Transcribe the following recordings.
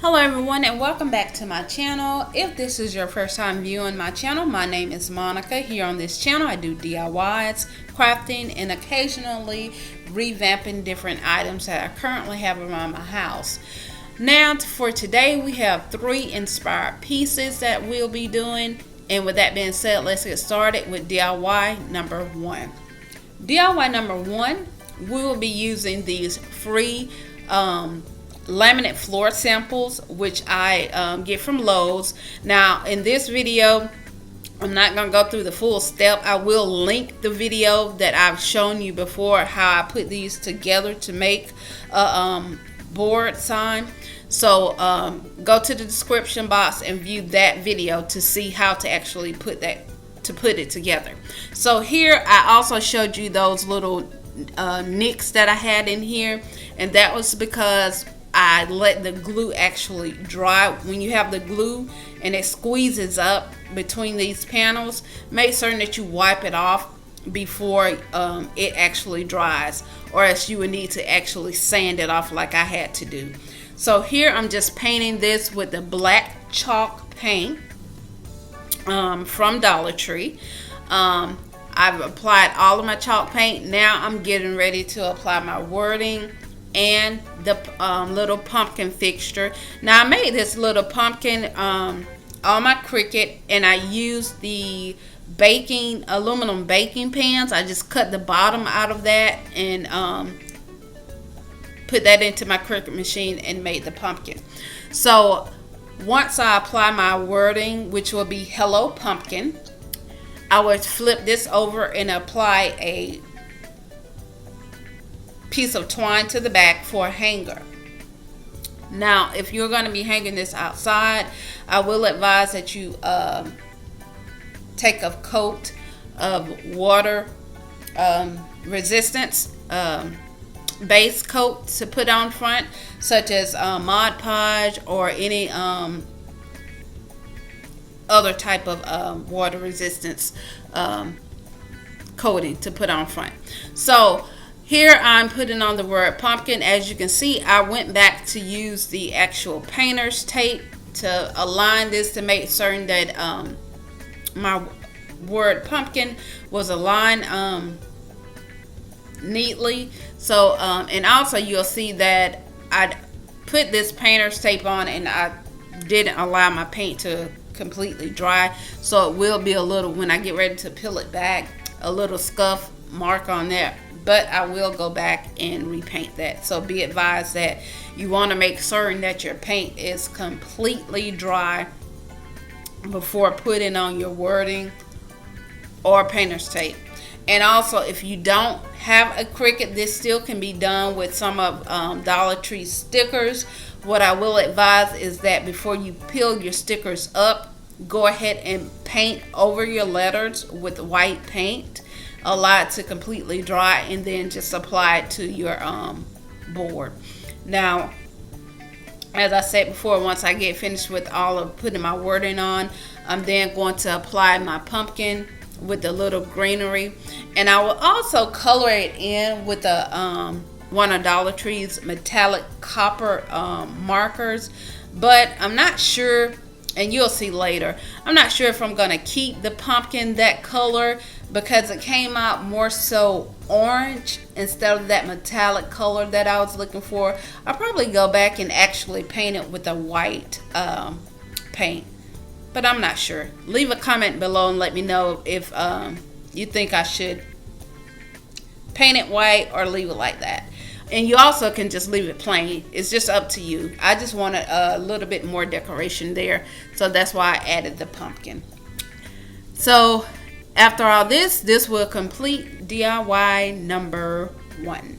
Hello everyone and welcome back to my channel. If this is your first time viewing my channel, my name is Monica. Here on this channel I do DIYs, crafting, and occasionally revamping different items that I currently have around my house. Now for today we have 3 inspired pieces that we'll be doing, and with that being said, let's get started with DIY number 1. DIY number 1, we will be using these free laminate floor samples, which I get from Lowe's. Now in this video I'm not going to go through the full step. I will link the video that I've shown you before, how I put these together to make a board sign. So go to the description box and view that video to see how to actually put it together. So here I also showed you those little nicks that I had in here, and that was because I let the glue actually dry. When you have the glue and it squeezes up between these panels, make certain that you wipe it off before it actually dries, or else you would need to actually sand it off like I had to do. So here I'm just painting this with the black chalk paint from Dollar Tree. I've applied all of my chalk paint. Now I'm getting ready to apply my wording and the little pumpkin fixture. Now I made this little pumpkin on my Cricut, and I used the aluminum baking pans. I just cut the bottom out of that and put that into my Cricut machine and made the pumpkin. So once I apply my wording, which will be Hello Pumpkin, I would flip this over and apply a piece of twine to the back for a hanger. Now if you're going to be hanging this outside, I will advise that you take a coat of water resistance base coat to put on front, such as Mod Podge or any other type of water resistance coating to put on front. So here I'm putting on the word pumpkin. As you can see, I went back to use the actual painter's tape to align this to make certain that my word pumpkin was aligned neatly. So and also you'll see that I put this painter's tape on and I didn't allow my paint to completely dry, so it will be a little, when I get ready to peel it back, a little scuff mark on there, but I will go back and repaint that. So be advised that you want to make certain that your paint is completely dry before putting on your wording or painter's tape. And also, if you don't have a Cricut, this still can be done with some of Dollar Tree stickers. What I will advise is that before you peel your stickers up, go ahead and paint over your letters with white paint. Allow it to completely dry and then just apply it to your board. Now, as I said before, once I get finished with all of putting my wording on, I'm then going to apply my pumpkin with the little greenery, and I will also color it in with a one of Dollar Tree's metallic copper markers. But I'm not sure, and you'll see later, I'm not sure if I'm going to keep the pumpkin that color, because it came out more so orange instead of that metallic color that I was looking for. I'll probably go back and actually paint it with a white paint, but I'm not sure. Leave a comment below and let me know if you think I should paint it white or leave it like that. And you also can just leave it plain. It's just up to you. I just wanted a little bit more decoration there, so that's why I added the pumpkin. So after all this will complete DIY number 1.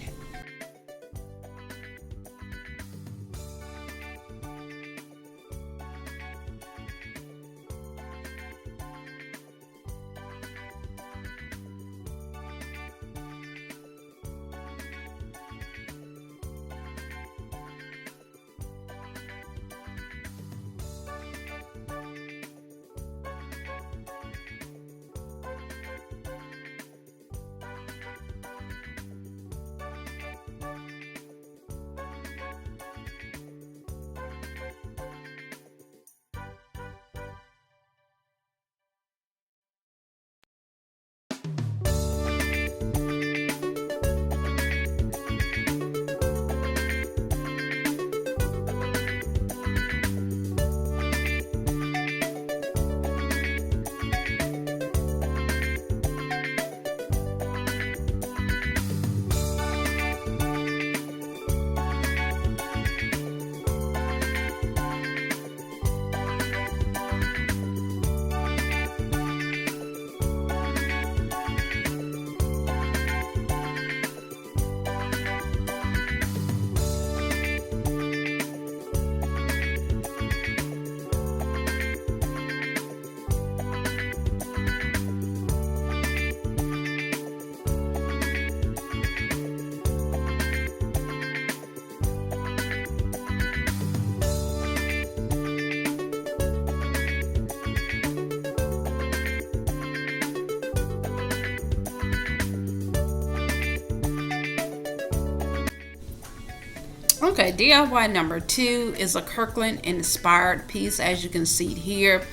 Okay, DIY number 2 is a Kirkland inspired piece. As you can see here,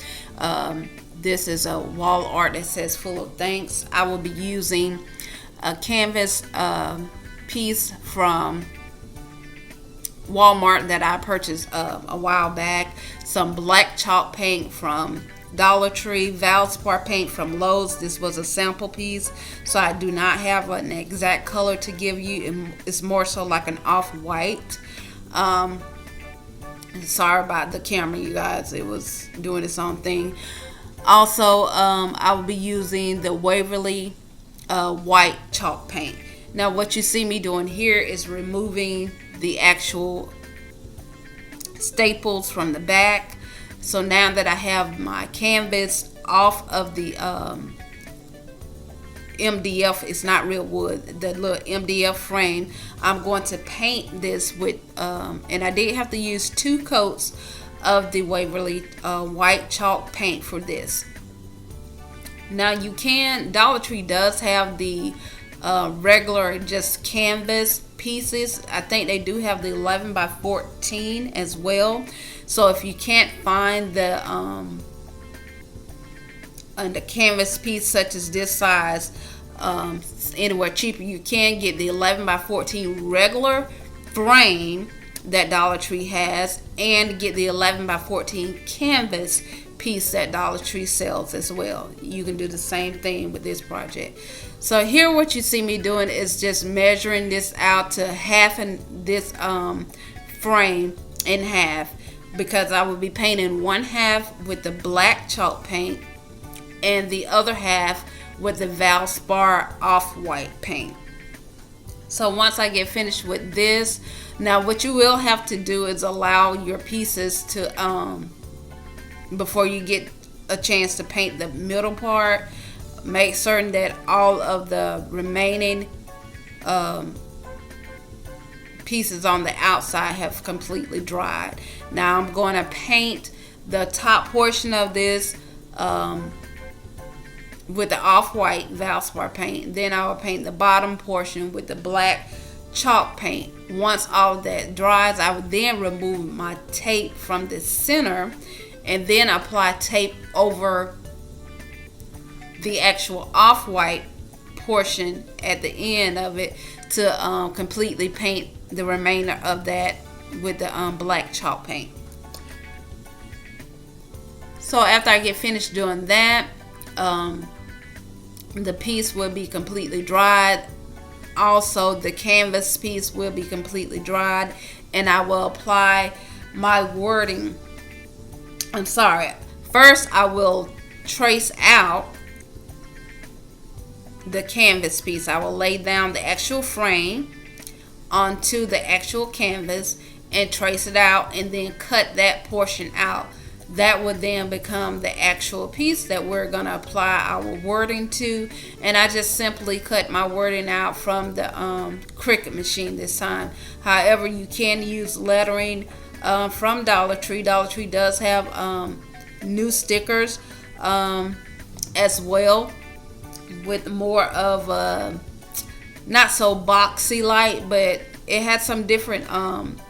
this is a wall art that says full of thanks. I will be using a canvas piece from Wal Mart that I purchased a while back, some black chalk paint from Dollar Tree, Valspar paint from Lowe's. This was a sample piece, so I do not have an exact color to give you. It's more so like an off-white. Sorry about the camera, you guys. It was doing its own thing. Also, I will be using the Waverly white chalk paint. Now, what you see me doing here is removing the actual staples from the back. So now that I have my canvas off of the MDF, it's not real wood, the little MDF frame, I'm going to paint this with, and I did have to use 2 coats of the Waverly white chalk paint for this. Now you can, Dollar Tree does have the regular just canvas pieces. I think they do have the 11 by 14 as well. So if you can't find the canvas piece such as this size anywhere cheaper, you can get the 11 by 14 regular frame that Dollar Tree has, and get the 11 by 14 canvas piece that Dollar Tree sells as well. You can do the same thing with this project. So here what you see me doing is just measuring this out to half this frame in half, because I will be painting one half with the black chalk paint and the other half with the Valspar off-white paint. So once I get finished with this, now what you will have to do is allow your pieces to, before you get a chance to paint the middle part, make certain that all of the remaining pieces on the outside have completely dried. Now I'm going to paint the top portion of this with the off-white Valspar paint. Then I will paint the bottom portion with the black chalk paint. Once all of that dries, I will then remove my tape from the center and then apply tape over the actual off-white portion at the end of it to completely paint the remainder of that with the black chalk paint. So after I get finished doing that, the piece will be completely dried. Also, the canvas piece will be completely dried, and I will apply my wording. I'm sorry. First, I will trace out the canvas piece. I will lay down the actual frame onto the actual canvas and trace it out, and then cut that portion out. That would then become the actual piece that we're going to apply our wording to. And I just simply cut my wording out from the Cricut machine this time. However, you can use lettering from Dollar Tree. Dollar Tree does have new stickers as well, with more of a not so boxy light, but it has some different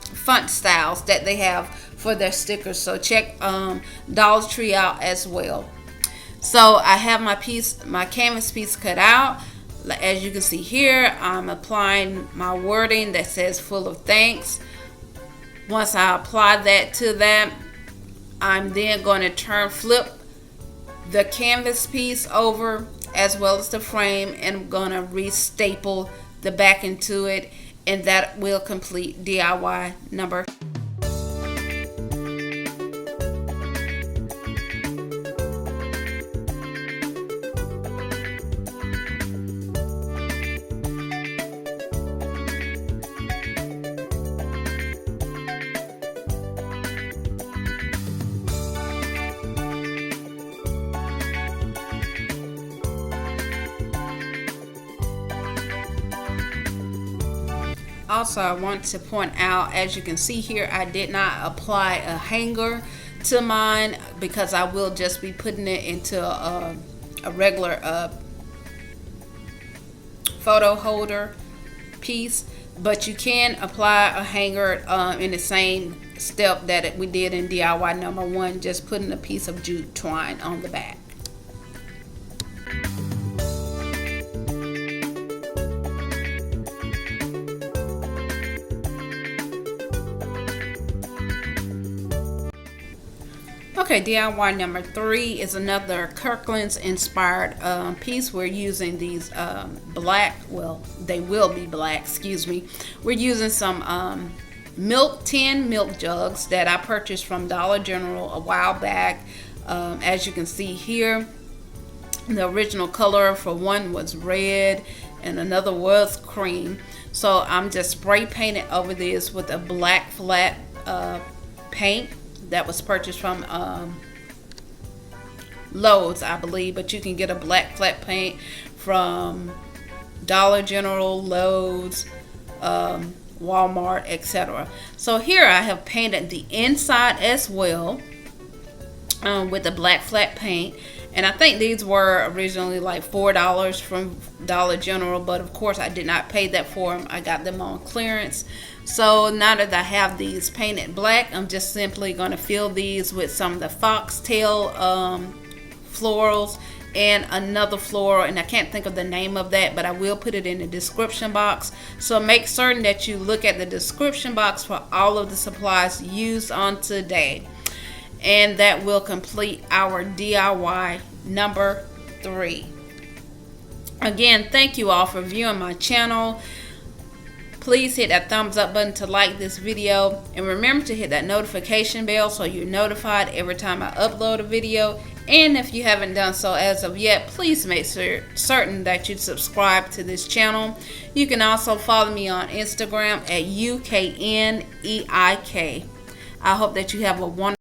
font styles that they have for their stickers. So check Dollar Tree out as well. So I have my canvas piece cut out. As you can see here, I'm applying my wording that says full of thanks. Once I apply that to that, I'm then going to flip the canvas piece over as well as the frame, and I'm going to re-staple the back into it, and that will complete DIY number. Also, I want to point out, as you can see here, I did not apply a hanger to mine because I will just be putting it into a regular photo holder piece. but you can apply a hanger in the same step that we did in DIY number 1, just putting a piece of jute twine on the back. Okay, DIY number 3 is another Kirklands inspired piece. We're using these black, well, they will be black, excuse me. We're using some tin milk jugs that I purchased from Dollar General a while back. As you can see here, the original color for one was red and another was cream. So I'm just spray painting over this with a black flat paint that was purchased from Lowe's, I believe, but you can get a black flat paint from Dollar General, Lowe's, Wal Mart, etc. So here I have painted the inside as well with the black flat paint, and I think these were originally like $4 from Dollar General, but of course I did not pay that for them. I got them on clearance. So now that I have these painted black, I'm just simply going to fill these with some of the foxtail florals and another floral, and I can't think of the name of that, but I will put it in the description box. So make certain that you look at the description box for all of the supplies used on today. And that will complete our DIY number 3. Again, thank you all for viewing my channel. Please hit that thumbs up button to like this video, and remember to hit that notification bell so you're notified every time I upload a video. And if you haven't done so as of yet, please make certain that you subscribe to this channel. You can also follow me on Instagram at UKNEIK. I hope that you have a wonderful